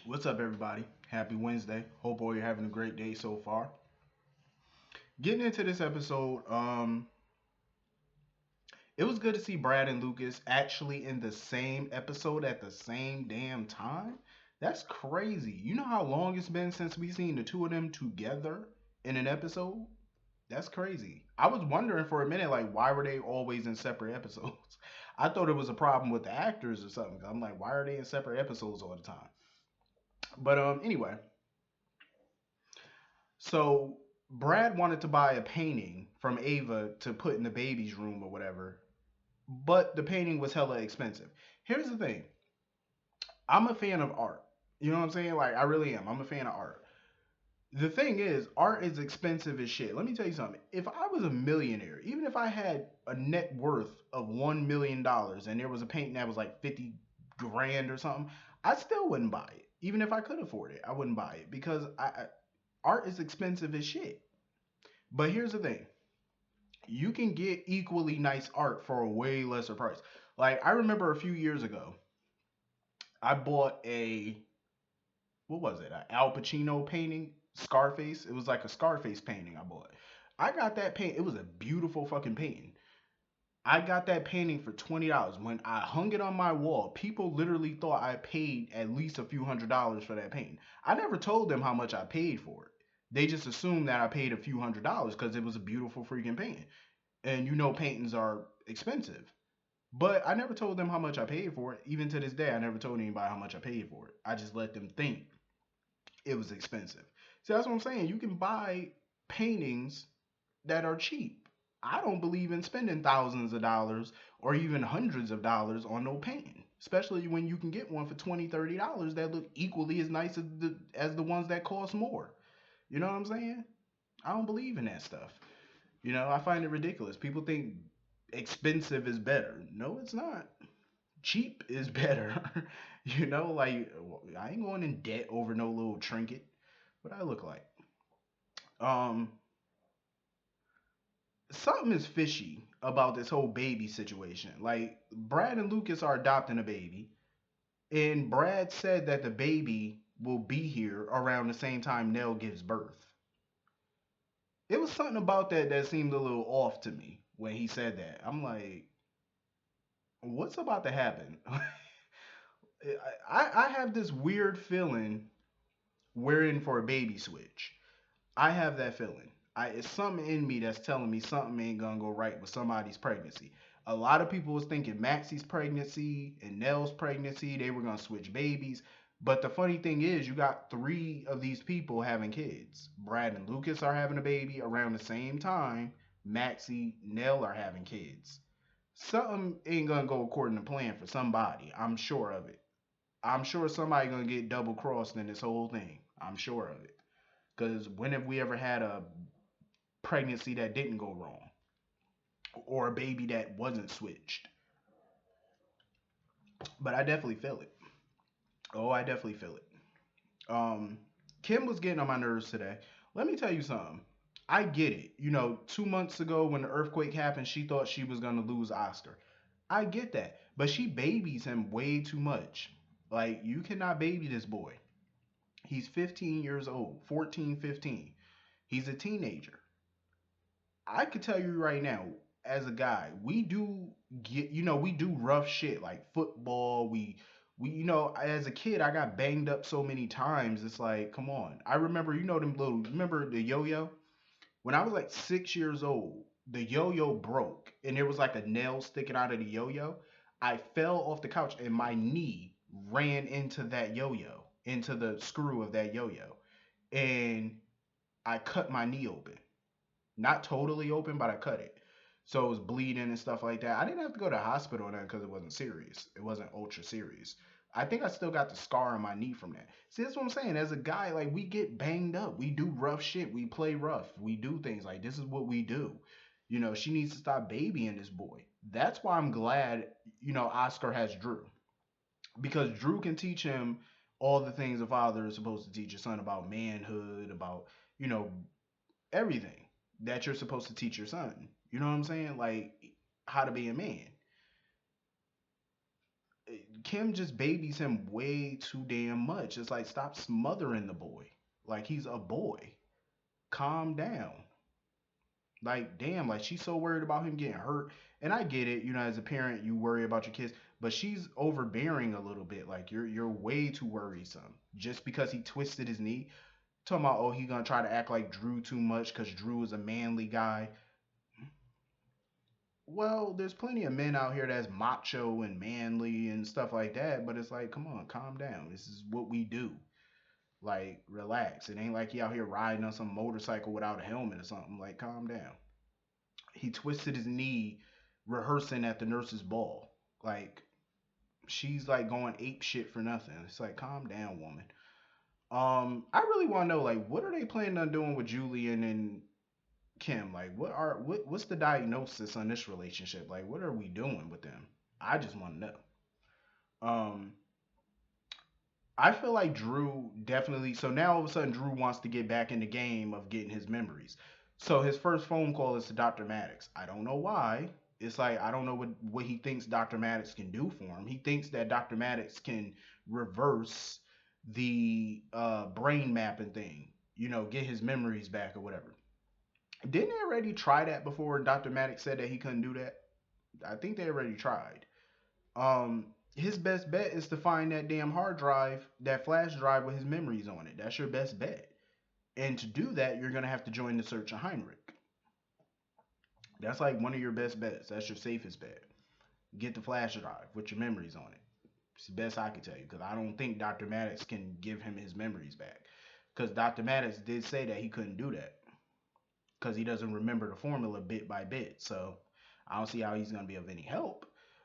What's up, everybody? Happy Wednesday. Hope all you're having a great day so far. Getting into this episode, it was good to see Brad and Lucas actually in the same episode at the same damn time. That's crazy. You know how long it's been since we seen the two of them together in an episode? That's crazy. I was wondering for a minute, like, why were they always in separate episodes? I thought it was a problem with the actors or something. I'm like, why are they in separate episodes all the time? But anyway, so Brad wanted to buy a painting from Ava to put in the baby's room or whatever, but the painting was hella expensive. Here's the thing. I'm a fan of art. You know what I'm saying? Like I really am. I'm a fan of art. The thing is, art is expensive as shit. Let me tell you something. If I was a millionaire, even if I had a net worth of $1 million and there was a painting that was like 50 grand or something, I still wouldn't buy it. Even if I could afford it, I wouldn't buy it because art is expensive as shit. But here's the thing, you can get equally nice art for a way lesser price. Like I remember a few years ago, I bought a what was it? An Al Pacino painting, Scarface. It was like a Scarface painting I bought. I got that paint. It was a beautiful fucking painting. I got that painting for $20. When I hung it on my wall, people literally thought I paid at least a few $100s for that painting. I never told them how much I paid for it. They just assumed that I paid a few $100s because it was a beautiful freaking painting. And you know paintings are expensive. But I never told them how much I paid for it. Even to this day, I never told anybody how much I paid for it. I just let them think it was expensive. So that's what I'm saying. You can buy paintings that are cheap. I don't believe in spending thousands of dollars or even hundreds of dollars on no painting, especially when you can get one for $20, $30 that look equally as nice as the ones that cost more. You know what I'm saying? I don't believe in that stuff. I find it ridiculous. People think expensive is better. No, it's not. Cheap is better. Like I ain't going in debt over no little trinket. What I look like. Um, Something is fishy about this whole baby situation. Like Brad and Lucas are adopting a baby, and Brad said that the baby will be here around the same time Nell gives birth. It was something about that that seemed a little off to me when he said that. I'm like, what's about to happen? I have this weird feeling we're in for a baby switch. I have that feeling. It's something in me that's telling me something ain't gonna go right with somebody's pregnancy. A lot of people was thinking Maxie's pregnancy and Nell's pregnancy, they were gonna switch babies. But the funny thing is, you got three of these people having kids. Brad and Lucas are having a baby around the same time. Maxie, Nell are having kids. Something ain't gonna go according to plan for somebody. I'm sure of it. I'm sure somebody gonna get double crossed in this whole thing. I'm sure of it. Because when have we ever had a pregnancy that didn't go wrong or a baby that wasn't switched? But I definitely feel it. Oh, I definitely feel it. Um, Kim was getting on my nerves today. Let me tell you something. I get it. 2 months ago when the earthquake happened, she thought she was gonna lose Oscar. I get that, but she babies him way too much. Like you cannot baby this boy. He's 15 years old, 14, 15. He's a teenager. I could tell you right now, as a guy, we do we do rough shit like football. As a kid, I got banged up so many times. It's like, come on. I remember, remember the yo-yo? When I was like 6 years old, the yo-yo broke and there was like a nail sticking out of the yo-yo. I fell off the couch and my knee ran into that yo-yo, into the screw of that yo-yo. And I cut my knee open. Not totally open, but I cut it. So it was bleeding and stuff like that. I didn't have to go to the hospital then because it wasn't serious. It wasn't ultra serious. I think I still got the scar on my knee from that. See, that's what I'm saying. As a guy, like we get banged up. We do rough shit. We play rough. We do things like this is what we do. She needs to stop babying this boy. That's why I'm glad, Oscar has Drew. Because Drew can teach him all the things a father is supposed to teach his son about manhood, about, you know, everything that you're supposed to teach your son. You know what I'm saying? Like how to be a man. Kim just babies him way too damn much. It's like stop smothering the boy. Like he's a boy. Calm down. Like damn, like she's so worried about him getting hurt. And I get it, as a parent you worry about your kids, but she's overbearing a little bit. Like you're way too worrisome. Just because he twisted his knee, talking about he gonna try to act like Drew too much because Drew is a manly guy. Well, there's plenty of men out here that's macho and manly and stuff like that, but it's like, come on, calm down. This is what we do. Like, relax. It ain't like he out here riding on some motorcycle without a helmet or something. Like, calm down. He twisted his knee rehearsing at the nurse's ball. Like, she's like going ape shit for nothing. It's like, calm down, woman. I really want to know, like, what are they planning on doing with Julian and Kim? Like, what's the diagnosis on this relationship? Like, what are we doing with them? I just want to know. Um, I feel like Drew definitely. So now all of a sudden, Drew wants to get back in the game of getting his memories. So his first phone call is to Dr. Maddox. I don't know why. It's like I don't know what he thinks Dr. Maddox can do for him. He thinks that Dr. Maddox can reverse the brain mapping thing. Get his memories back or whatever. Didn't they already try that before? Dr. Maddox said that he couldn't do that. I think they already tried. His best bet is to find that damn hard drive, that flash drive with his memories on it. That's your best bet. And to do that, you're gonna have to join the search of Heinrich. That's like one of your best bets. That's your safest bet. Get the flash drive with your memories on it. It's the best I can tell you because I don't think Dr. Maddox can give him his memories back. Because Dr. Maddox did say that he couldn't do that because he doesn't remember the formula bit by bit. So I don't see how he's going to be of any help.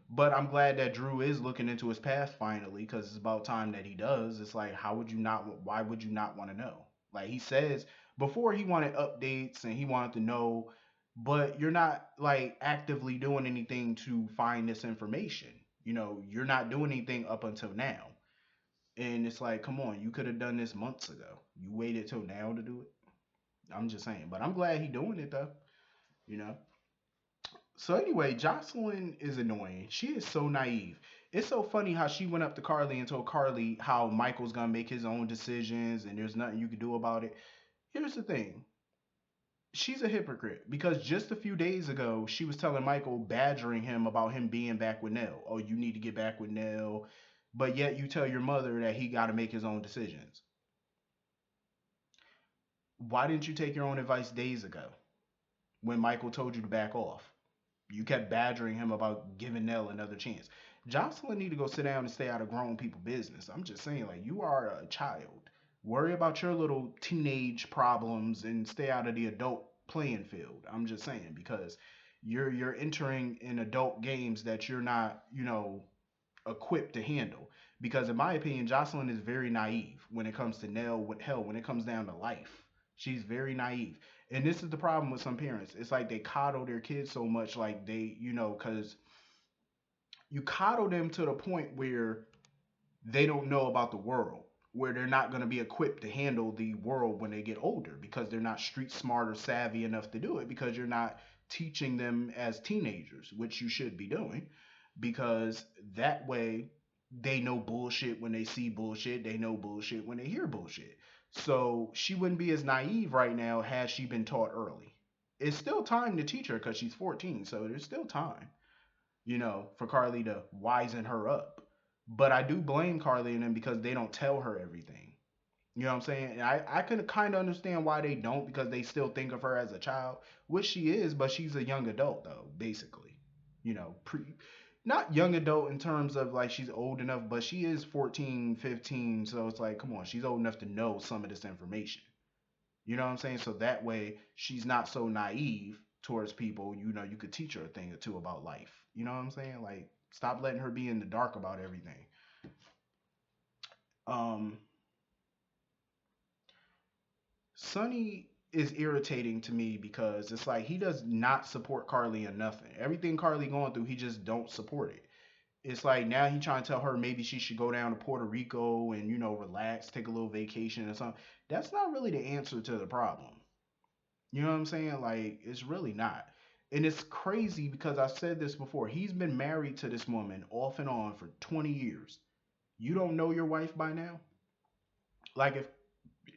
But I'm glad that Drew is looking into his past finally because it's about time that he does. It's like, how would you not, why would you not want to know? Like he says, before he wanted updates and he wanted to know, but you're not like actively doing anything to find this information. You're not doing anything up until now. And it's like, come on, you could have done this months ago. You waited till now to do it. I'm just saying, but I'm glad he doing it though. You know. So anyway, Jocelyn is annoying. She is so naive. It's so funny how she went up to Carly and told Carly how Michael's gonna make his own decisions and there's nothing you can do about it. Here's the thing. She's a hypocrite because just a few days ago she was telling Michael, badgering him about him being back with Nell. Oh, you need to get back with Nell. But yet you tell your mother that he got to make his own decisions. Why didn't you take your own advice days ago when Michael told you to back off? You kept badgering him about giving Nell another chance. Jocelyn need to go sit down and stay out of grown people business. I'm just saying, like, you are a child. Worry about your little teenage problems and stay out of the adult playing field. I'm just saying because you're entering in adult games that you're not, equipped to handle. Because in my opinion, Jocelyn is very naive when it comes to Nell. With hell, when it comes down to life, she's very naive. And this is the problem with some parents. It's like they coddle their kids so much, like they, because you coddle them to the point where they don't know about the world, where they're not going to be equipped to handle the world when they get older because they're not street smart or savvy enough to do it because you're not teaching them as teenagers, which you should be doing, because that way they know bullshit when they see bullshit, they know bullshit when they hear bullshit. So she wouldn't be as naive right now had she been taught early. It's still time to teach her because she's 14, so there's still time, for Carly to wisen her up. But I do blame Carly and them because they don't tell her everything. You know what I'm saying? And I can kind of understand why they don't because they still think of her as a child, which she is, but she's a young adult though, basically. Not young adult in terms of like she's old enough, but she is 14, 15, so it's like, come on, she's old enough to know some of this information. You know what I'm saying? So that way she's not so naive towards people. You could teach her a thing or two about life. You know what I'm saying? Like stop letting her be in the dark about everything. Um Sonny is irritating to me because it's like he does not support Carly in nothing. Everything Carly going through, he just don't support it. It's like now he trying to tell her maybe she should go down to Puerto Rico and relax, take a little vacation or something. That's not really the answer to the problem. You know what I'm saying? Like it's really not. And it's crazy because I said this before. He's been married to this woman off and on for 20 years. You don't know your wife by now? Like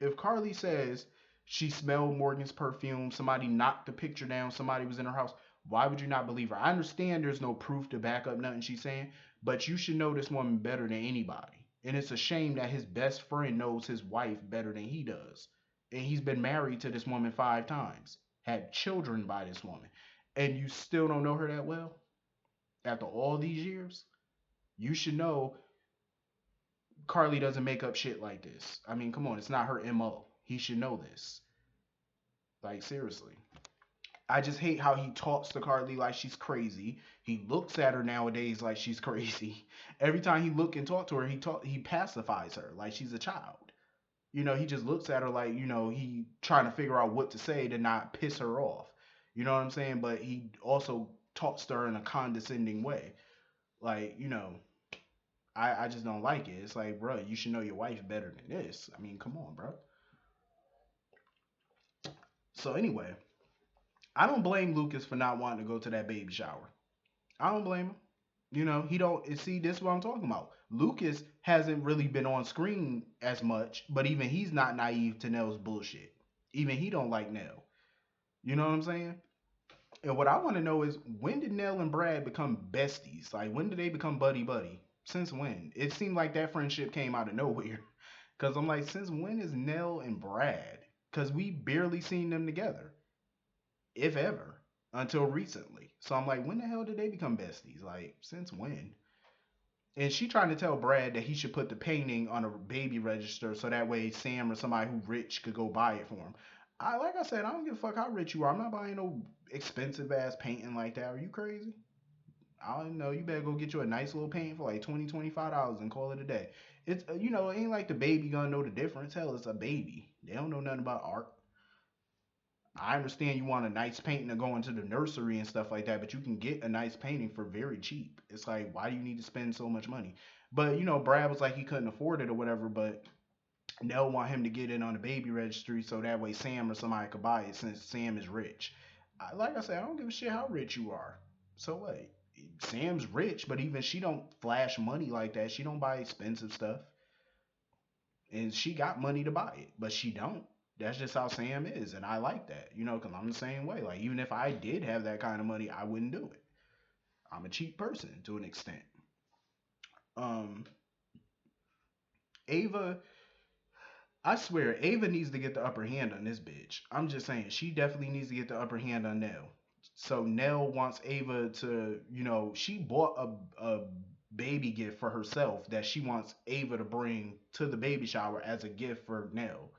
if Carly says she smelled Morgan's perfume, somebody knocked the picture down, somebody was in her house, why would you not believe her? I understand there's no proof to back up nothing she's saying, but you should know this woman better than anybody. And it's a shame that his best friend knows his wife better than he does. And he's been married to this woman 5 times, had children by this woman, and you still don't know her that well after all these years. You should know Carly doesn't make up shit like this. I mean, come on, it's not her MO. He should know this. Like, seriously. I just hate how he talks to Carly like she's crazy. He looks at her nowadays like she's crazy. Every time he look and talk to her, he pacifies her like she's a child. He just looks at her like, he trying to figure out what to say to not piss her off. You know what I'm saying? But he also talks to her in a condescending way. Like, I just don't like it. It's like, bro, you should know your wife better than this. I mean, come on, bro. So anyway, I don't blame Lucas for not wanting to go to that baby shower. I don't blame him. He don't see this is what I'm talking about. Lucas hasn't really been on screen as much, but even he's not naive to Nell's bullshit. Even he don't like Nell. You know what I'm saying? And what I want to know is when did Nell and Brad become besties? Like when did they become buddy buddy? Since when? It seemed like that friendship came out of nowhere. Cause I'm like, since when is Nell and Brad? Cause we barely seen them together, if ever, until recently. So I'm like, when the hell did they become besties? Like, since when? And she trying to tell Brad that he should put the painting on a baby register so that way Sam or somebody who rich could go buy it for him. Like I said, I don't give a fuck how rich you are. I'm not buying no expensive ass painting like that. Are you crazy? I don't know. You better go get you a nice little painting for like $20, $25 and call it a day. It's it ain't like the baby gonna know the difference. Hell, it's a baby. They don't know nothing about art. I understand you want a nice painting to go into the nursery and stuff like that, but you can get a nice painting for very cheap. It's like, why do you need to spend so much money? But Brad was like he couldn't afford it or whatever, but Nell want him to get it on the baby registry so that way Sam or somebody could buy it since Sam is rich. Like I said, I don't give a shit how rich you are. So what? Sam's rich, but even she don't flash money like that. She don't buy expensive stuff, and she got money to buy it, but she don't. That's just how Sam is, and I like that, because I'm the same way. Like even if I did have that kind of money, I wouldn't do it. I'm a cheap person to an extent. Um, Ava, I swear, Ava needs to get the upper hand on this bitch. I'm just saying, she definitely needs to get the upper hand on Nell. So Nell wants Ava to, she bought a baby gift for herself that she wants Ava to bring to the baby shower as a gift for Nell.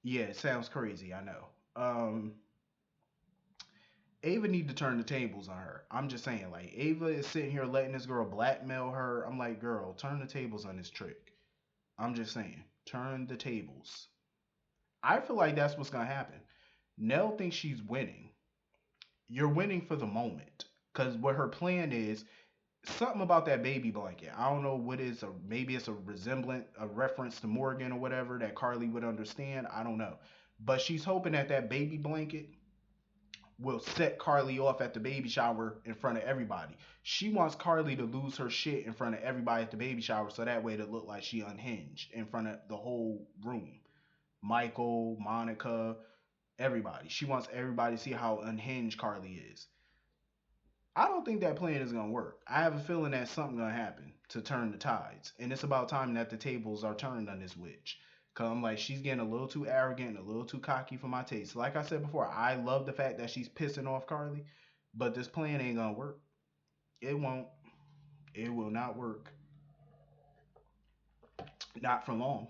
Yeah, it sounds crazy, I know. Ava need to turn the tables on her. I'm just saying, like Ava is sitting here letting this girl blackmail her. I'm like, girl, turn the tables on this trick. I'm just saying, turn the tables. I feel like that's what's gonna happen. Nell thinks she's winning. You're winning for the moment, cause what her plan is something about that baby blanket. I don't know what is a maybe it's a a reference to Morgan or whatever that Carly would understand. I don't know, but she's hoping that that baby blanket will set Carly off at the baby shower in front of everybody. She wants Carly to lose her shit in front of everybody at the baby shower so that way to look like she unhinged in front of the whole room. Michael, Monica, everybody. She wants everybody to see how unhinged Carly is. I don't think that plan is gonna work. I have a feeling that something gonna happen to turn the tides, and it's about time that the tables are turned on this witch. Cause I'm like, she's getting a little too arrogant and a little too cocky for my taste. Like I said before, I love the fact that she's pissing off Carly, but this plan ain't gonna work. It won't. It will not work. Not for long.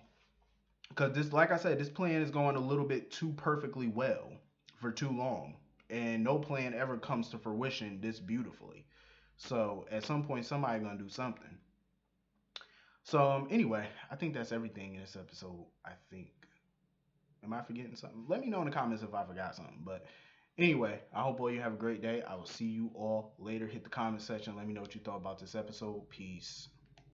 Cause this, like I said, this plan is going a little bit too perfectly well for too long, and no plan ever comes to fruition this beautifully. So at some point, somebody gonna do something. So anyway, I think that's everything in this episode. I think. Am I forgetting something? Let me know in the comments if I forgot something. But anyway, I hope all you have a great day. I will see you all later. Hit the comment section. Let me know what you thought about this episode. Peace.